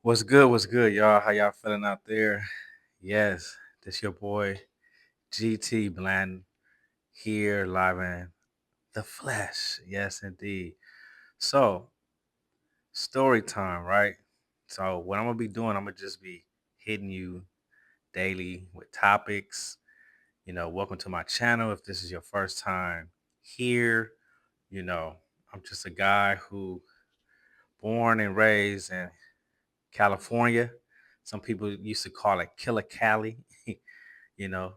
What's good? What's good, y'all? How y'all feeling out there? Yes, this your boy GT Bland here, live in the flesh. Yes, indeed. So, story time, right? So, what I'm gonna be doing, I'm gonna just be hitting you daily with topics. Welcome to my channel. If this is your first time here, you know, I'm just a guy who born and raised in California. Some people used to call it Killer Cali. you know.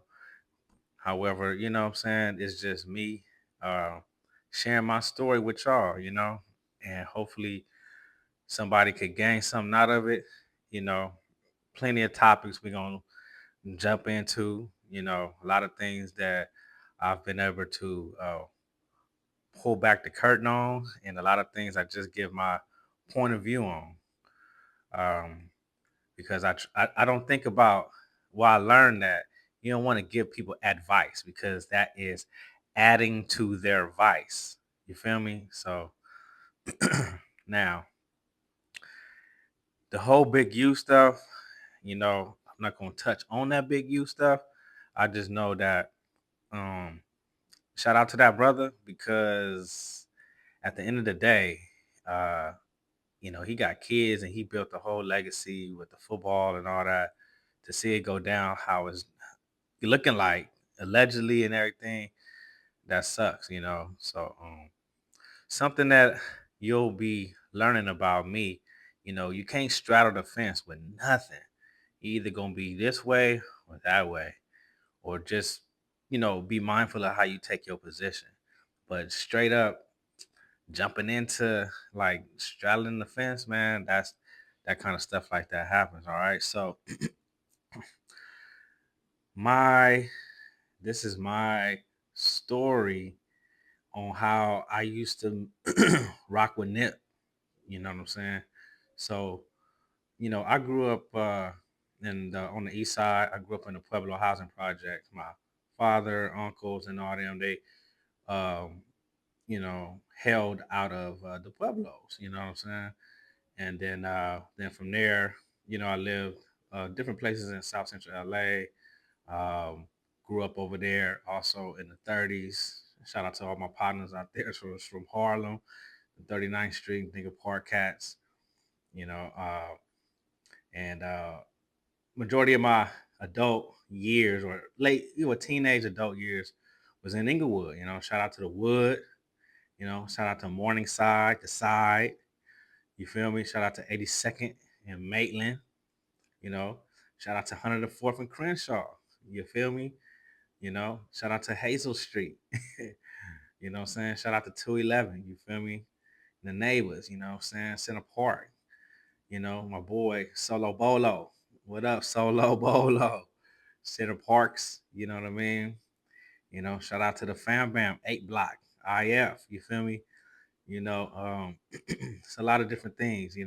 However, what I'm saying, it's just me uh sharing my story with y'all, and hopefully somebody could gain something out of it. You know, Plenty of topics we're gonna jump into, a lot of things that I've been able to pull back the curtain on, and a lot of things I just give my point of view on. Um, because I don't think about I learned that you don't want to give people advice because that is adding to their vice. You feel me? So now the whole big U stuff, I'm not gonna touch on that big U stuff. I just know that um shout out to that brother because at the end of the day, uh, he got kids and he built a whole legacy with the football and all that. To see it go down, how it's looking like allegedly and everything, that sucks. So something that you'll be learning about me, you can't straddle the fence with nothing. You either gonna be this way or that way, or just be mindful of how you take your position. But straight up jumping into like straddling the fence, man, that kind of stuff like that happens. All right. So my this is my story on how I used to rock with Nip. You know what I'm saying? So, I grew up on the east side. I grew up in the Pueblo housing project. My father, uncles, and all them, they um, held out of the Pueblos, you know what I'm saying? And then from there, I lived different places in South Central LA. Grew up over there also in the 30s. Shout out to all my partners out there. So it's from Harlem, 39th Street, nigga Park Cats, you know. And Majority of my adult years or teenage adult years was in Inglewood. Shout out to the Wood, shout out to Morningside, the Side. You feel me? Shout out to 82nd and Maitland, you know. Shout out to 104th and Crenshaw. You feel me? Shout out to Hazel Street. You know what I'm saying? Shout out to 211. You feel me? The neighbors, you know what I'm saying? Center Park. My boy Solo Bolo. What up, Solo Bolo? Center Parks, you know what I mean? Shout out to the Fam Bam 8 Block, IF, you feel me? It's a lot of different things.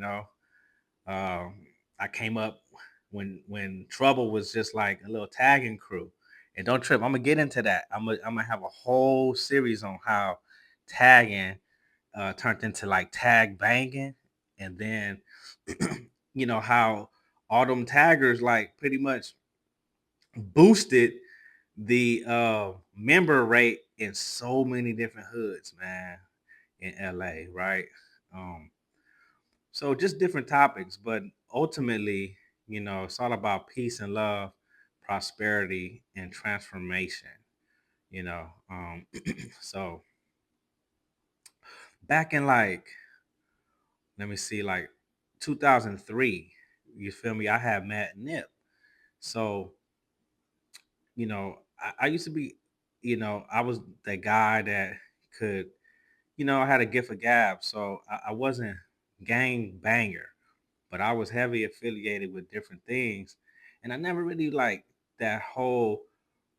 Um, I came up when Trouble was just like a little tagging crew. And don't trip, I'm gonna get into that. I'm gonna have a whole series on how tagging turned into like tag banging, and then how all them taggers like pretty much boosted the member rate in so many different hoods, man, in LA, right? Um, so just different topics, but ultimately, it's all about peace and love, prosperity and transformation. You know, um, so back in like, let me see, like 2003, you feel me? I had met Nip. So, I used to be, I was the guy that could, I had a gift of gab. So I wasn't gang banger, but I was heavy affiliated with different things. And I never really liked that whole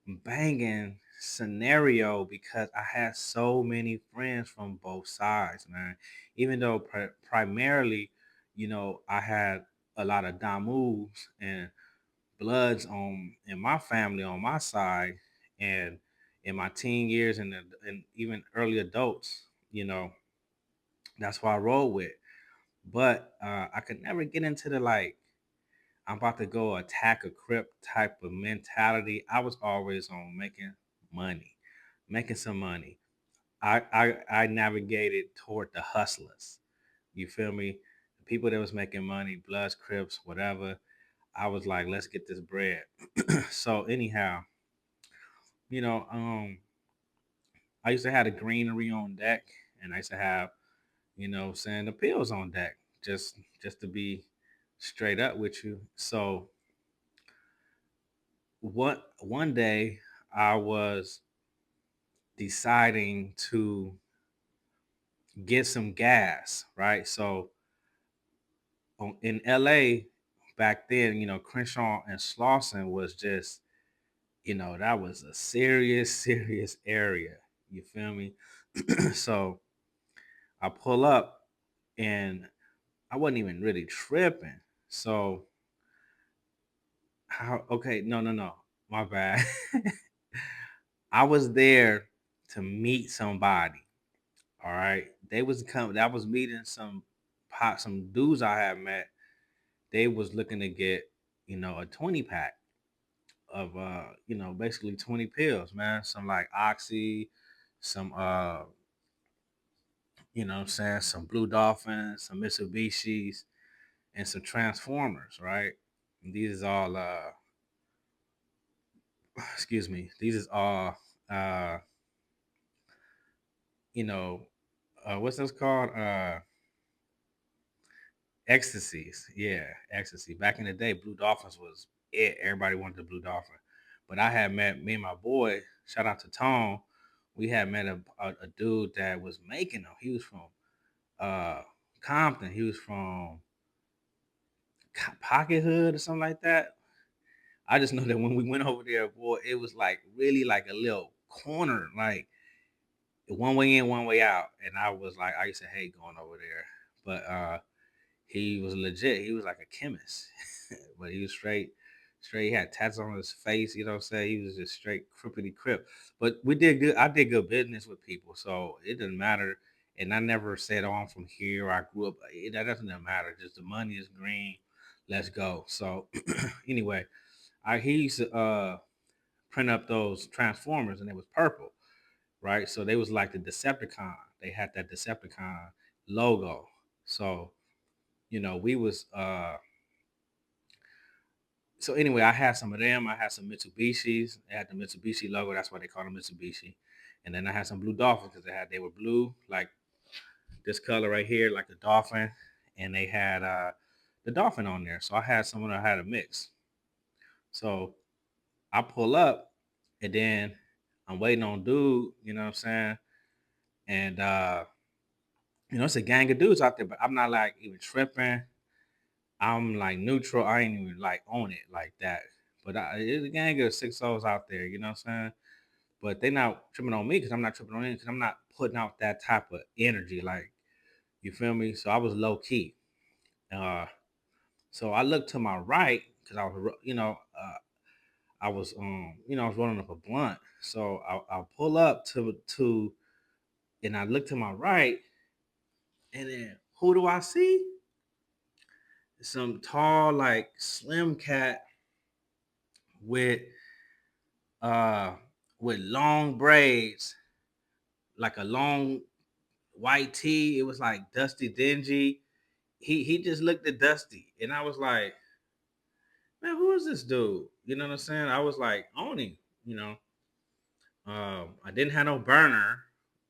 banging scenario because I had so many friends from both sides, man. Even though primarily, I had a lot of Damus and Bloods on in my family on my side, and in my teen years and even early adults, that's what I roll with. But I could never get into the like I'm about to go attack a crip type of mentality. I was always on making money, making some money. I navigated toward the hustlers. You feel me? The people that was making money, Bloods, Crips, whatever. I was like, let's get this bread. So anyhow, you know, I used to have the greenery on deck, and I used to have, saying the pills on deck, just to be straight up with you. So what one day I was deciding to get some gas, right? So in LA back then, Crenshaw and Slauson was just, that was a serious, serious area. You feel me? So I pull up and I wasn't even really tripping. So how okay, no. My bad. I was there to meet somebody. All right. They was coming. I was meeting some dudes I had met. They was looking to get, a 20 pack of basically 20 pills, man. Some like Oxy, some what I'm saying, some Blue Dolphins, some Mitsubishis, and some Transformers, right? And these is all excuse me, these is all uh you know what's this called? Ecstasies. Yeah, ecstasy. Back in the day, Blue Dolphins was it. Everybody wanted the Blue Dolphin. But I had met me and my boy, shout out to Tone, we had met a dude that was making them. He was from uh Compton. He was from Pocket Hood or something like that. I just know that when we went over there, boy, it was like really like a little corner, like one way in, one way out. And I was like, I used to hate going over there. But he was legit. He was like a chemist, but he was straight. Straight. He had tats on his face. You know what I'm saying? He was just straight crippity crip. But we did good. I did good business with people, so it didn't matter. And I never said, "Oh, I'm from here. I grew up." That doesn't matter. Just the money is green. Let's go. So anyway, he used to print up those Transformers, and it was purple, right? So they was like the Decepticon. They had that Decepticon logo. So we was so anyway, I had some of them. I had some Mitsubishis. They had the Mitsubishi logo. That's why they call them Mitsubishi. And then I had some blue dolphins because they were blue, like this color right here, like the dolphin. And they had the dolphin on there. So I had some of them. I had a mix. So I pull up, and then I'm waiting on dude. You know what I'm saying? And it's a gang of dudes out there, but I'm not like even tripping. I'm like neutral. I ain't even like on it like that. But there's a gang of six O's out there, you know what I'm saying? But they not tripping on me because I'm not tripping on them because I'm not putting out that type of energy. Like, you feel me? So I was low key. Uh, so I looked to my right because I was rolling up a blunt. So I pull up and I look to my right, and then who do I see? Some tall, like slim cat with uh with long braids, like a long white tee. It was like dusty, dingy. He just looked at Dusty, and I was like, man, who is this dude? You know what I'm saying? I was like owning, you know. I didn't have no burner,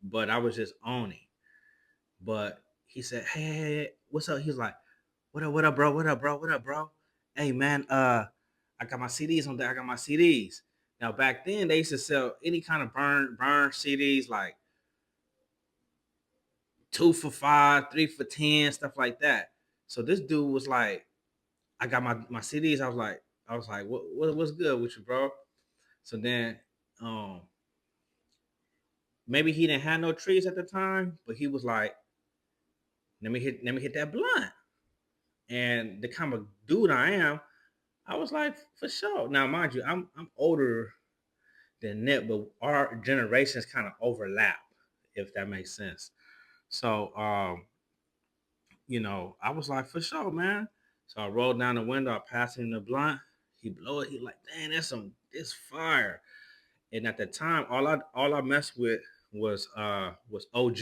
but I was just owning. But he said, hey, what's up? He was like, what up, bro? What up, bro? What up, bro? Hey, man, I got my CDs on there. I got my CDs. Now back then they used to sell any kind of burn CDs like 2 for $5, 3 for $10, stuff like that. So this dude was like, I got my CDs. I was like, what's good with you, bro? So then, um, maybe he didn't have no trees at the time, but he was like, let me hit that blunt. And the kind of dude I am, I was like, for sure. Now, mind you, I'm older than Nip, but our generations kind of overlap, if that makes sense. So I was like, for sure, man. So I rolled down the window, I passed him the blunt. He blow it. He like, dang, it's fire. And at the time, all I messed with was OG,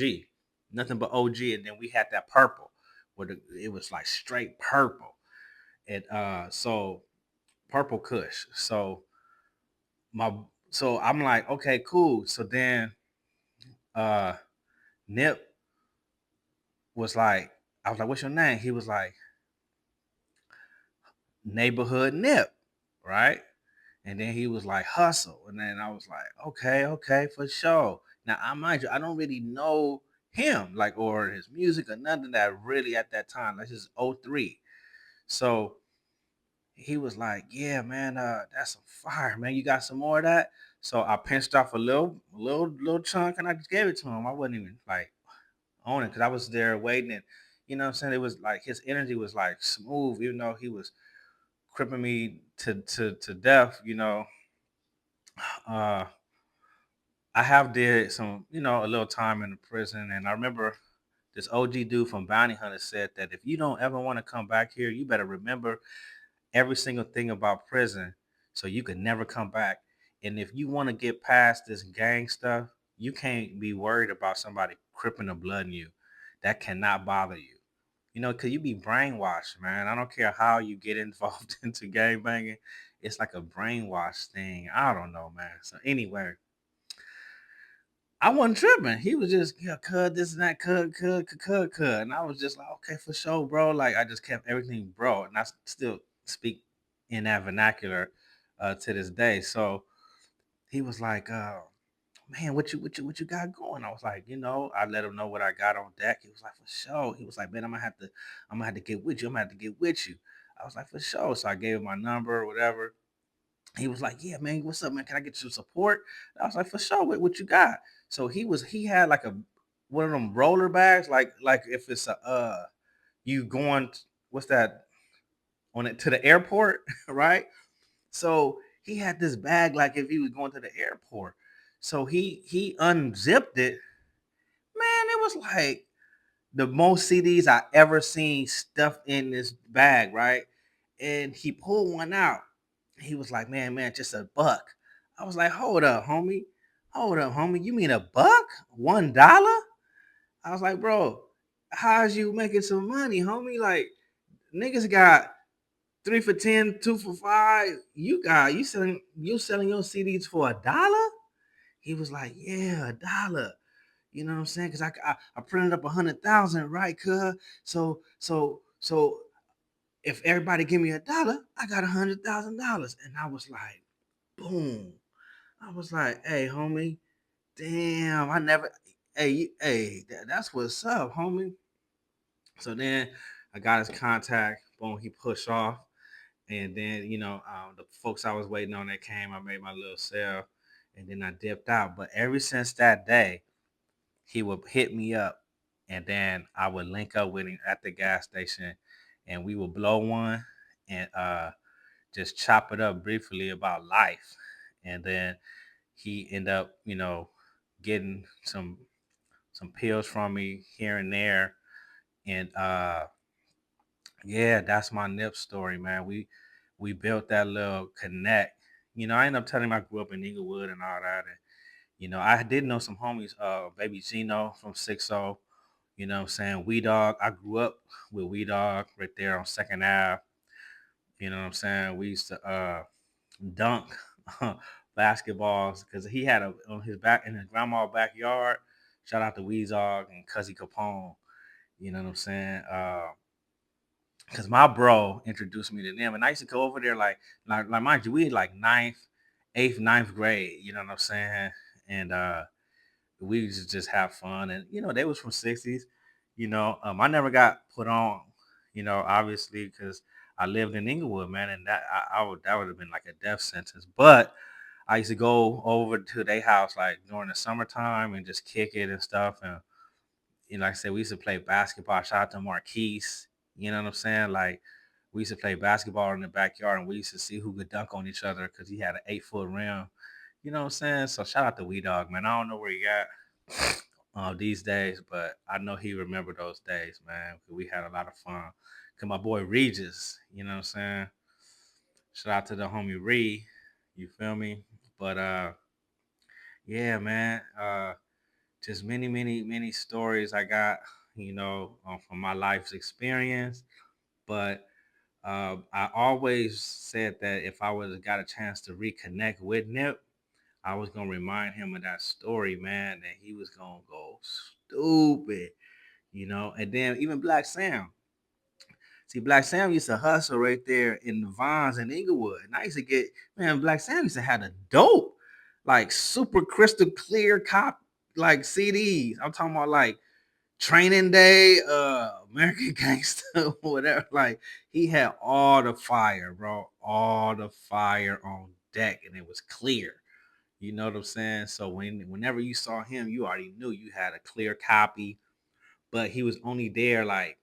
nothing but OG. And then we had that purple, it was like straight purple, and so purple Kush. My so I'm like, okay, cool. So then uh Nip was like, I was like, what's your name? He was like, Neighborhood Nip, right? And then he was like, Hustle. And then I was like, okay, okay, for sure. Now, I mind you, I don't really know him, like, or his music or nothing that really at that time. That's just '03. So he was like, yeah, man, that's some fire, man. You got some more of that? So I pinched off a little chunk and I just gave it to him. I wasn't even like on it because I was there waiting. And, you know what I'm saying? It was like his energy was like smooth, even though he was cripping me to death, uh I have did some, a little time in the prison, and I remember this OG dude from Bounty Hunter said that if you don't ever want to come back here, you better remember every single thing about prison so you could never come back. And if you want to get past this gang stuff, you can't be worried about somebody cripping the blood in you. That cannot bother you. Because you be brainwashed, man. I don't care how you get involved into gang banging. It's like a brainwash thing. I don't know, man. So anyway, I wasn't tripping. He was just, cud, this and that, cud. And I was just like, okay, for sure, bro. Like, I just kept everything, bro. And I still speak in that vernacular to this day. So he was like, man, what you got going? I was like, I let him know what I got on deck. He was like, for sure. He was like, man, I'm gonna have to get with you. I'm gonna have to get with you. I was like, for sure. So I gave him my number or whatever. He was like, yeah, man, what's up, man? Can I get you support? I was like, for sure. What you got? So he had like a one of them roller bags, like if it's a you going what's that on it to the airport, right? So he had this bag like if he was going to the airport. So he unzipped it. Man, it was like the most CDs I ever seen stuffed in this bag, right? And he pulled one out. He was like, man, just a buck. I was like, hold up, homie. Hold up, homie. You mean a buck? $1? I was like, bro, how's you making some money, homie? Like, niggas got 3 for 10, 2 for 5. You selling your CDs for $1? He was like, yeah, $1. You know what I'm saying? Because I printed up 100,000, right, cuz? So if everybody give me $1, I got $100,000. And I was like, boom. I was like, hey, homie, damn, I never, hey, that's what's up, homie. So then I got his contact. Boom, he pushed off. And then, the folks I was waiting on that came. I made my little sale. And then I dipped out. But ever since that day, he would hit me up. And then I would link up with him at the gas station. And we would blow one and just chop it up briefly about life. And then he ended up, getting some pills from me here and there. And yeah, that's my Nip story, man. We built that little connect. I ended up telling him I grew up in Inglewood and all that. And, I did know some homies, baby Gino from 60. You know what I'm saying? Wee Dog. I grew up with Wee Dog right there on Second Ave. You know what I'm saying? We used to dunk basketballs because he had on his back in his grandma's backyard. Shout out to Weezog and Cuzzy Capone. You know what I'm saying? Because my bro introduced me to them, and I used to go over there like mind you, we like ninth, eighth, ninth grade. You know what I'm saying? And we used to just have fun, and they was from '60s. I never got put on. Obviously because I lived in Inglewood, man, and that would have been like a death sentence. But I used to go over to their house like during the summertime and just kick it and stuff. And like I said, we used to play basketball. Shout out to Marquise. You know what I'm saying? Like we used to play basketball in the backyard, and we used to see who could dunk on each other because he had an 8-foot rim. You know what I'm saying? So shout out to Wee Dog, man. I don't know where he got. these days, but I know he remembered those days, man. We had a lot of fun. Cause my boy Regis, you know what I'm saying? Shout out to the homie Ree. You feel me? But yeah, man. Just many stories I got, from my life's experience. But I always said that if I was got a chance to reconnect with Nip, I was gonna remind him of that story, man, that he was gonna go stupid, And then even Black Sam. See, Black Sam used to hustle right there in the Vons and Inglewood. And I used to get, man, Black Sam used to have the dope, like super crystal clear cop, like CDs. I'm talking about like Training Day, American Gangster, whatever. Like he had all the fire, bro. All the fire on deck, and it was clear. You know what I'm saying? So whenever you saw him, you already knew you had a clear copy, but he was only there like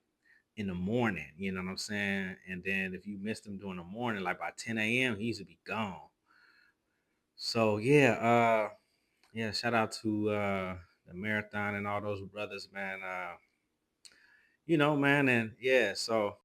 in the morning, you know what I'm saying? And then if you missed him during the morning, like by 10 a.m., he used to be gone. So yeah, shout out to the marathon and all those brothers, man. Man, and yeah, so